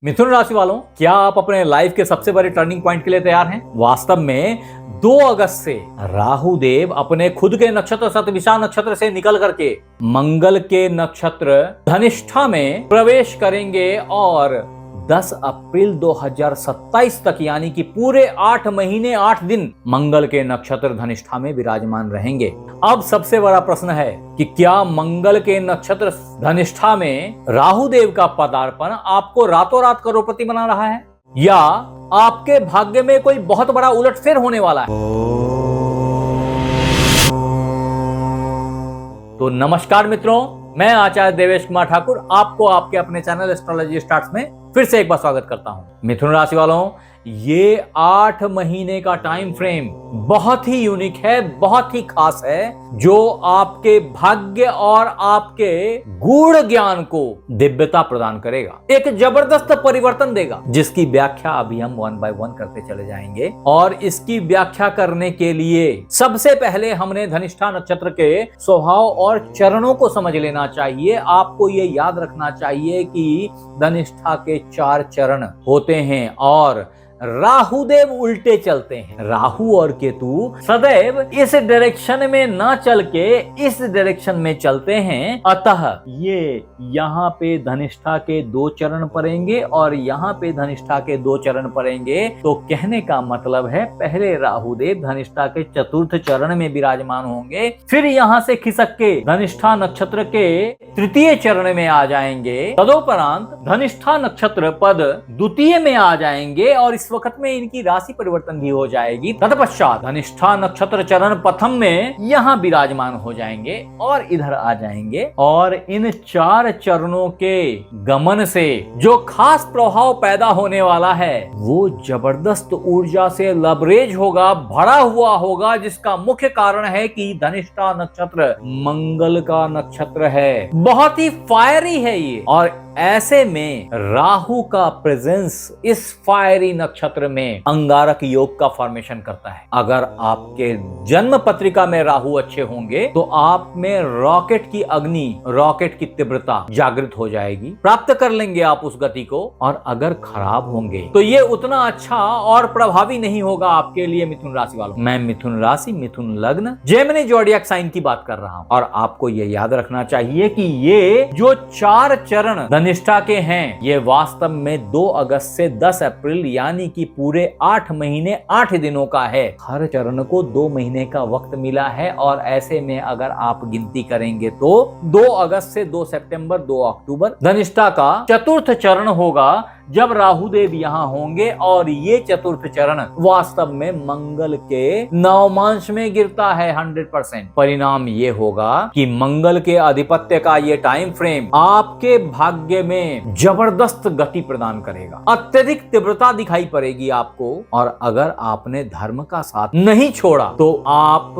मिथुन राशि वालों, क्या आप अपने लाइफ के सबसे बड़े टर्निंग पॉइंट के लिए तैयार हैं? वास्तव में 2 अगस्त से राहु देव अपने खुद के नक्षत्र शतभिषा नक्षत्र से निकल करके मंगल के नक्षत्र धनिष्ठा में प्रवेश करेंगे और 10 अप्रैल 2027 तक यानी कि पूरे 8 महीने 8 दिन मंगल के नक्षत्र धनिष्ठा में विराजमान रहेंगे। अब सबसे बड़ा प्रश्न है कि क्या मंगल के नक्षत्र धनिष्ठा में राहु देव का पदार्पण आपको रातों रात करोड़पति बना रहा है या आपके भाग्य में कोई बहुत बड़ा उलटफेर होने वाला है? तो नमस्कार मित्रों, मैं आचार्य देवेश कुमार ठाकुर आपको आपके अपने चैनल एस्ट्रोलॉजी स्टार्ट्स में फिर से एक बार स्वागत करता हूं। मिथुन राशि वालों, ये 8 महीने का टाइम फ्रेम बहुत ही यूनिक है, बहुत ही खास है, जो आपके भाग्य और आपके गूढ़ ज्ञान को दिव्यता प्रदान करेगा, एक जबरदस्त परिवर्तन देगा, जिसकी व्याख्या अभी हम 1 बाय 1 करते चले जाएंगे। और इसकी व्याख्या करने के लिए सबसे पहले हमने धनिष्ठा नक्षत्र के स्वभाव और चरणों को समझ लेना चाहिए। आपको ये याद रखना चाहिए कि धनिष्ठा के 4 चरण होते हैं और राहुदेव उल्टे चलते हैं। राहु और केतु सदैव इस डायरेक्शन में ना चल के इस डायरेक्शन में चलते हैं, अतः ये यहाँ पे धनिष्ठा के 2 चरण पड़ेंगे और यहाँ पे धनिष्ठा के 2 चरण पड़ेंगे। तो कहने का मतलब है पहले राहुदेव धनिष्ठा के 4th चरण में विराजमान होंगे, फिर यहाँ से खिसक के धनिष्ठा नक्षत्र के 3य चरण में आ जाएंगे, तदोपरांत धनिष्ठा नक्षत्र पद 2य में आ जाएंगे और इस वक्त में इनकी राशि परिवर्तन भी हो जाएगी। तत्पश्चात धनिष्ठा नक्षत्र चरण प्रथम में यहाँ विराजमान हो जाएंगे और इधर आ जाएंगे और इन 4 चरणों के गमन से जो खास प्रभाव पैदा होने वाला है वो जबरदस्त ऊर्जा से लबरेज होगा, भरा हुआ होगा, जिसका मुख्य कारण है कि धनिष्ठा नक्षत्र मंगल का नक्षत्र है, बहुत ही फायरी है ये। और ऐसे में राहु का प्रेजेंस इस फायरी नक्षत्र में अंगारक योग का फॉर्मेशन करता है। अगर आपके जन्म पत्रिका में राहु अच्छे होंगे तो आप में रॉकेट की अग्नि, रॉकेट की तीव्रता जागृत हो जाएगी, प्राप्त कर लेंगे आप उस गति को। और अगर खराब होंगे तो ये उतना अच्छा और प्रभावी नहीं होगा आपके लिए। मिथुन राशि वालों, मैं मिथुन राशि, मिथुन लग्न, जेमिनी जोडियाक साइन की बात कर रहा हूं। और आपको ये याद रखना चाहिए कि ये जो 4 चरण निष्ठा के हैं ये वास्तव में 2 अगस्त से 10 अप्रैल यानी कि पूरे 8 महीने 8 दिनों का है। हर चरण को 2 महीने का वक्त मिला है और ऐसे में अगर आप गिनती करेंगे तो 2 अगस्त से 2 सितंबर 2 अक्टूबर धनिष्ठा का 4th चरण होगा जब राहुदेव यहाँ होंगे। और ये 4th चरण वास्तव में मंगल के नवमांश में गिरता है 100%। परिणाम ये होगा कि मंगल के आधिपत्य का ये टाइम फ्रेम आपके भाग्य में जबरदस्त गति प्रदान करेगा, अत्यधिक तीव्रता दिखाई पड़ेगी आपको। और अगर आपने धर्म का साथ नहीं छोड़ा तो आप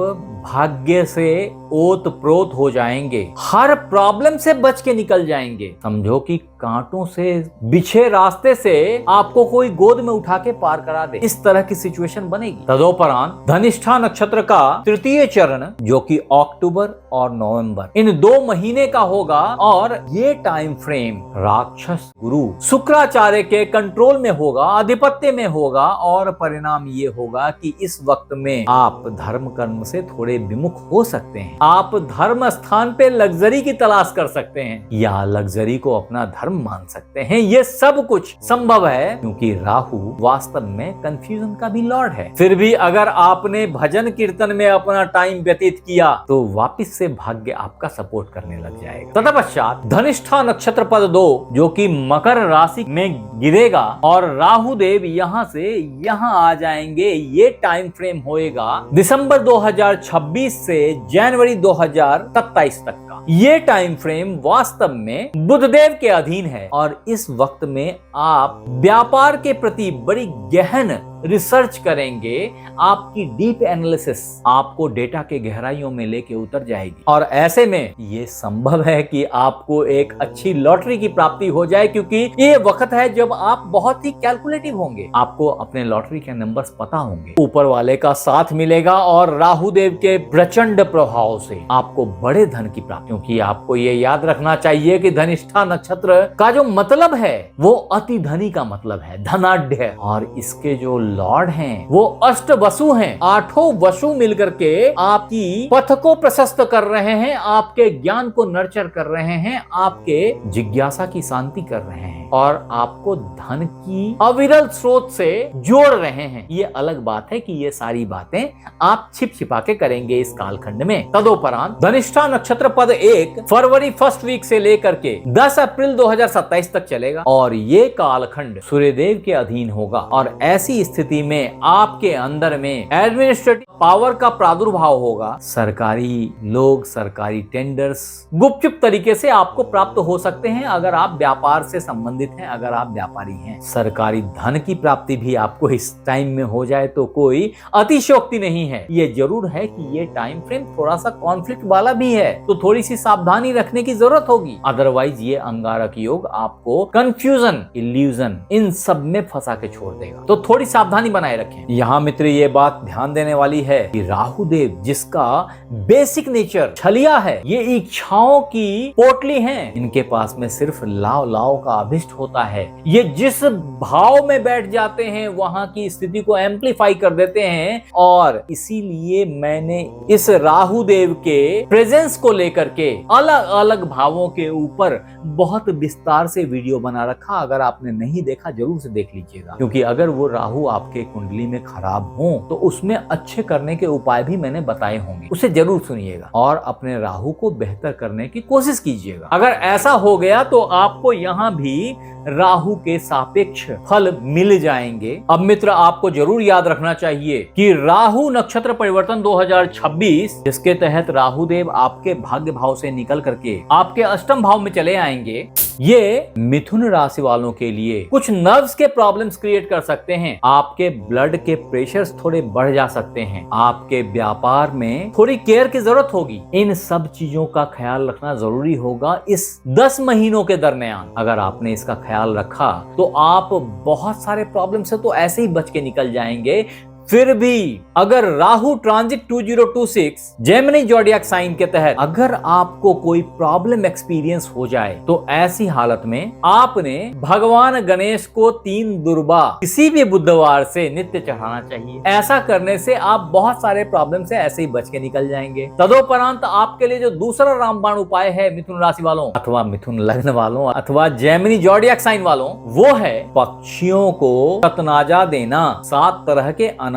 भाग्य से ओत प्रोत हो जाएंगे, हर प्रॉब्लम से बच के निकल जाएंगे। समझो कि कांटों से बिछे रास्ते से आपको कोई गोद में उठा के पार करा दे, इस तरह की सिचुएशन बनेगी। तदोपरांत धनिष्ठा नक्षत्र का 3य चरण जो कि अक्टूबर और नवंबर इन 2 महीने का होगा और ये टाइम फ्रेम राक्षस गुरु शुक्राचार्य के कंट्रोल में होगा, आधिपत्य में होगा। और परिणाम ये होगा कि इस वक्त में आप धर्म कर्म से थोड़े विमुख हो सकते हैं। आप धर्म स्थान पे लग्जरी की तलाश कर सकते हैं या लग्जरी को अपना धर्म मान सकते हैं। ये सब कुछ संभव है क्योंकि राहु वास्तव में कंफ्यूजन का भी लॉर्ड है। फिर भी अगर आपने भजन कीर्तन में अपना टाइम व्यतीत किया तो वापस से भाग्य आपका सपोर्ट करने लग जाएगा। तत्पश्चात धनिष्ठा नक्षत्र पद 2 जो कि मकर राशि में गिरेगा और राहुदेव यहाँ से यहाँ आ जाएंगे। ये टाइम फ्रेम होएगा दिसंबर 2026 से जनवरी 2027 तक का। ये टाइम फ्रेम वास्तव में बुधदेव के अधीन है और इस वक्त में आप व्यापार के प्रति बड़ी गहन रिसर्च करेंगे, आपकी डीप एनालिसिस आपको डेटा के गहराइयों में लेके उतर जाएगी और ऐसे में ये संभव है कि आपको एक अच्छी लॉटरी की प्राप्ति हो जाए, क्योंकि ये वक्त है जब आप बहुत ही कैलकुलेटिव होंगे, आपको अपने लॉटरी के नंबर्स पता होंगे, ऊपर वाले का साथ मिलेगा और राहु देव के प्रचंड प्रभाव से आपको बड़े धन की प्राप्ति। क्योंकि आपको ये याद रखना चाहिए कि धनिष्ठा नक्षत्र का जो मतलब है वो अति धनी का मतलब है, धनाढ़ है, और इसके जो लॉर्ड हैं वो अष्ट वसु हैं। आठों वसु मिलकर के आपकी पथ को प्रशस्त कर रहे हैं, आपके ज्ञान को नर्चर कर रहे हैं, आपके जिज्ञासा की शांति कर रहे हैं और आपको धन की अविरल स्रोत से जोड़ रहे हैं। ये अलग बात है कि ये सारी बातें आप छिप छिपा के करेंगे इस कालखंड में। तदोपरांत धनिष्ठा नक्षत्र पद 1 फरवरी फर्स्ट वीक से लेकर के 10 अप्रैल 2027 तक चलेगा और ये कालखंड सूर्यदेव के अधीन होगा और ऐसी स्थिति में आपके अंदर में एडमिनिस्ट्रेटिव पावर का प्रादुर्भाव होगा। सरकारी लोग, सरकारी टेंडर्स गुपचुप तरीके से आपको प्राप्त हो सकते हैं अगर आप व्यापार से संबंधित हैं, अगर आप व्यापारी हैं। सरकारी धन की प्राप्ति भी आपको इस टाइम में हो जाए तो कोई अतिशयोक्ति नहीं है। ये जरूर है कि ये टाइम फ्रेम थोड़ा सा कॉन्फ्लिक्ट वाला भी है, तो थोड़ी सी सावधानी रखने की जरूरत होगी। अदरवाइज ये अंगारक योग आपको कंफ्यूजन, इल्यूजन इन सब में फंसा के छोड़ देगा, तो थोड़ी सावधानी बनाए रखें। यहाँ मित्र ये बात ध्यान देने वाली है कि राहु देव जिसका बेसिक नेचर छलिया है, ये इच्छाओं की पोटली हैं, इनके पास में सिर्फ लाव लाव का अभिष्ट होता है। ये जिस भाव में बैठ जाते हैं वहां की स्थिति को एम्पलीफाई कर देते हैं और इसीलिए मैंने इस राहु देव के प्रेजेंस को लेकर के अलग अलग भावों के ऊपर बहुत विस्तार से वीडियो बना रखा। अगर आपने नहीं देखा जरूर से देख लीजिएगा, क्योंकि अगर वो राहु आपके कुंडली में खराब हो तो उसमें अच्छे करने के उपाय भी मैंने बताए होंगे, उसे जरूर सुनिएगा और अपने राहु को बेहतर करने की कोशिश कीजिएगा। अगर ऐसा हो गया तो आपको यहाँ भी राहु के सापेक्ष फल मिल जाएंगे। अब मित्र आपको जरूर याद रखना चाहिए कि राहु नक्षत्र परिवर्तन 2026 जिसके तहत राहु देव आपके भाग्य भाव से निकल करके आपके अष्टम भाव में चले आएंगे, ये मिथुन राशि वालों के लिए कुछ नर्व्स के प्रॉब्लम्स क्रिएट कर सकते हैं। आपके ब्लड के प्रेशर्स थोड़े बढ़ जा सकते हैं, आपके व्यापार में थोड़ी केयर की जरूरत होगी। इन सब चीजों का ख्याल रखना जरूरी होगा इस 10 महीनों के दरमियान। अगर आपने इसका ख्याल रखा तो आप बहुत सारे प्रॉब्लम से तो ऐसे ही बच के निकल जाएंगे। फिर भी अगर Rahu transit 2026 Gemini zodiac sign के तहत अगर आपको कोई प्रॉब्लम एक्सपीरियंस हो जाए तो ऐसी हालत में आपने भगवान गणेश को 3 दुर्बा किसी भी बुधवार से नित्य चढ़ाना चाहिए। ऐसा करने से आप बहुत सारे प्रॉब्लम से ऐसे ही बच के निकल जाएंगे। तदोपरांत आपके लिए जो दूसरा रामबाण उपाय है मिथुन राशि वालों अथवा मिथुन लग्न वालों अथवा जेमिनी ज़ोडिएक साइन वालों, वो है पक्षियों को ततनाजा देना। 7 तरह के अनाज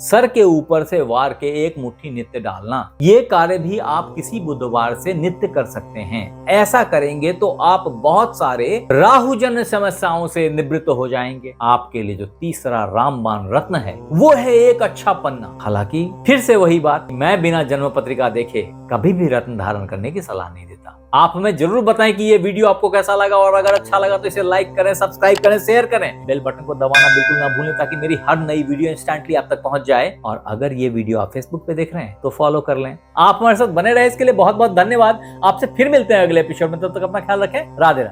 सर के ऊपर से वार के एक मुट्ठी नित्य डालना। ये कार्य भी आप किसी बुधवार से नित्य कर सकते हैं। ऐसा करेंगे तो आप बहुत सारे राहुजन्य समस्याओं से निवृत्त हो जाएंगे। आपके लिए जो तीसरा रामबाण रत्न है वो है एक अच्छा पन्ना। हालांकि फिर से वही बात, मैं बिना जन्म पत्रिका देखे कभी भी रत्न धारण करने की सलाह नहीं देता। आप हमें जरूर बताएं कि ये वीडियो आपको कैसा लगा और अगर अच्छा लगा तो इसे लाइक करें, सब्सक्राइब करें, शेयर करें, बेल बटन को दबाना बिल्कुल ना भूलें ताकि मेरी हर नई वीडियो इंस्टेंटली आप तक पहुंच जाए। और अगर ये वीडियो आप फेसबुक पे देख रहे हैं तो फॉलो कर लें। आप हमारे साथ बने रहे इसके लिए बहुत बहुत धन्यवाद। आपसे फिर मिलते हैं अगले एपिसोड में, तब तक अपना ख्याल रखें। राधे राधे।